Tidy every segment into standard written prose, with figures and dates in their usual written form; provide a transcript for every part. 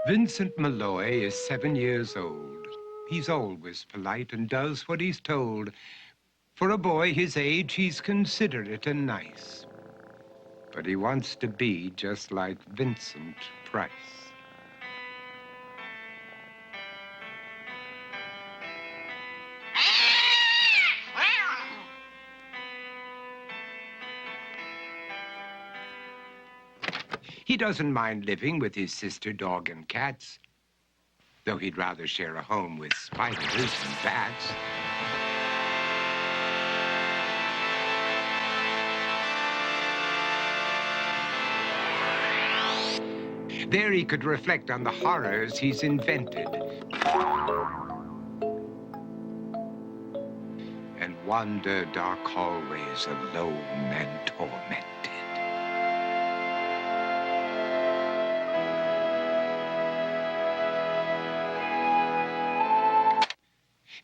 Vincent Malloy is 7 years old. He's always polite and does what he's told. For a boy his age, he's considerate and nice. But he wants to be just like Vincent Price. He doesn't mind living with his sister, dog, and cats, though he'd rather share a home with spiders and bats. There he could reflect on the horrors he's invented and wander dark hallways alone and tormented.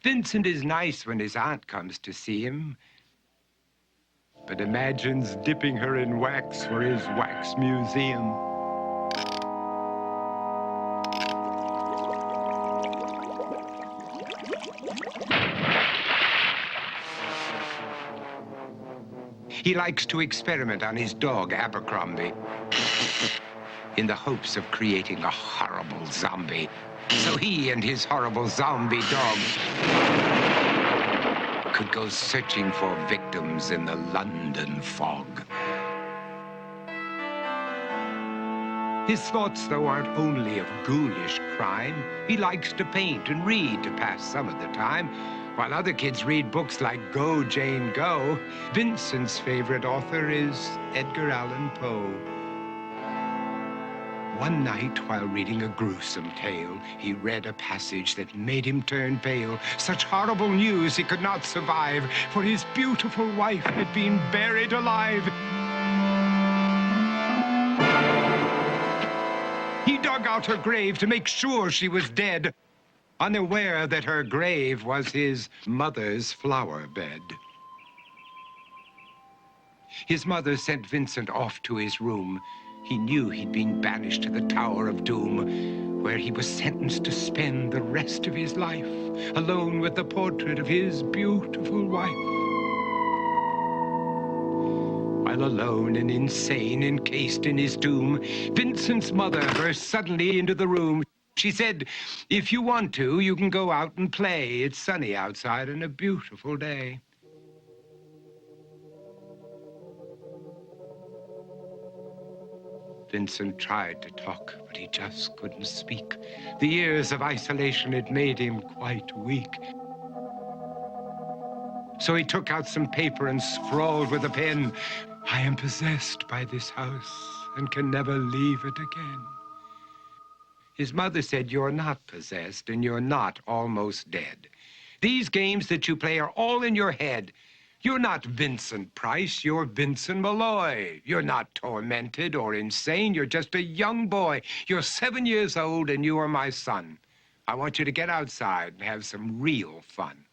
Vincent is nice when his aunt comes to see him, but imagines dipping her in wax for his wax museum. He likes to experiment on his dog, Abercrombie, in the hopes of creating a horrible zombie. So he and his horrible zombie dog could go searching for victims in the London fog. His thoughts, though, aren't only of ghoulish crime. He likes to paint and read to pass some of the time. While other kids read books like Go, Jane, Go, Vincent's favorite author is Edgar Allan Poe. One night, while reading a gruesome tale, he read a passage that made him turn pale. Such horrible news he could not survive, for his beautiful wife had been buried alive. He dug out her grave to make sure she was dead, unaware that her grave was his mother's flower bed. His mother sent Vincent off to his room. He knew he'd been banished to the Tower of Doom, where he was sentenced to spend the rest of his life alone with the portrait of his beautiful wife. While alone and insane, encased in his tomb, Vincent's mother burst suddenly into the room. She said, "If you want to, you can go out and play. It's sunny outside and a beautiful day." Vincent tried to talk, but he just couldn't speak. The years of isolation had made him quite weak. So he took out some paper and scrawled with a pen, "I am possessed by this house and can never leave it again." His mother said, "You're not possessed and you're not almost dead. These games that you play are all in your head. You're not Vincent Price, you're Vincent Malloy. You're not tormented or insane, you're just a young boy. You're 7 years old and you are my son. I want you to get outside and have some real fun."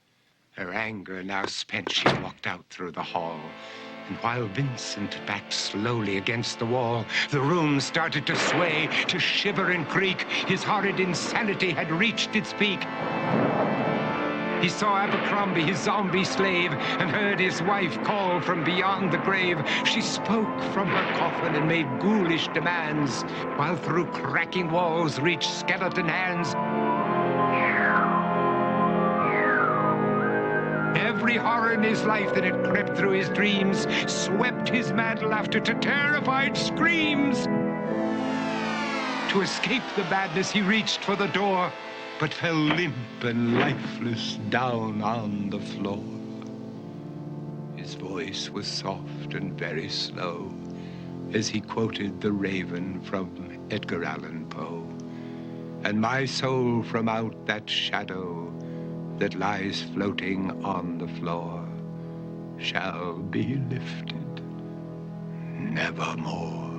Her anger now spent, she walked out through the hall. And while Vincent backed slowly against the wall, the room started to sway, to shiver and creak. His horrid insanity had reached its peak. He saw Abercrombie, his zombie slave, and heard his wife call from beyond the grave. She spoke from her coffin and made ghoulish demands, while through cracking walls reached skeleton hands. Every horror in his life that had crept through his dreams swept his mad laughter to terrified screams. To escape the madness, he reached for the door, but fell limp and lifeless down on the floor. His voice was soft and very slow as he quoted The Raven from Edgar Allan Poe. "And my soul from out that shadow that lies floating on the floor shall be lifted nevermore."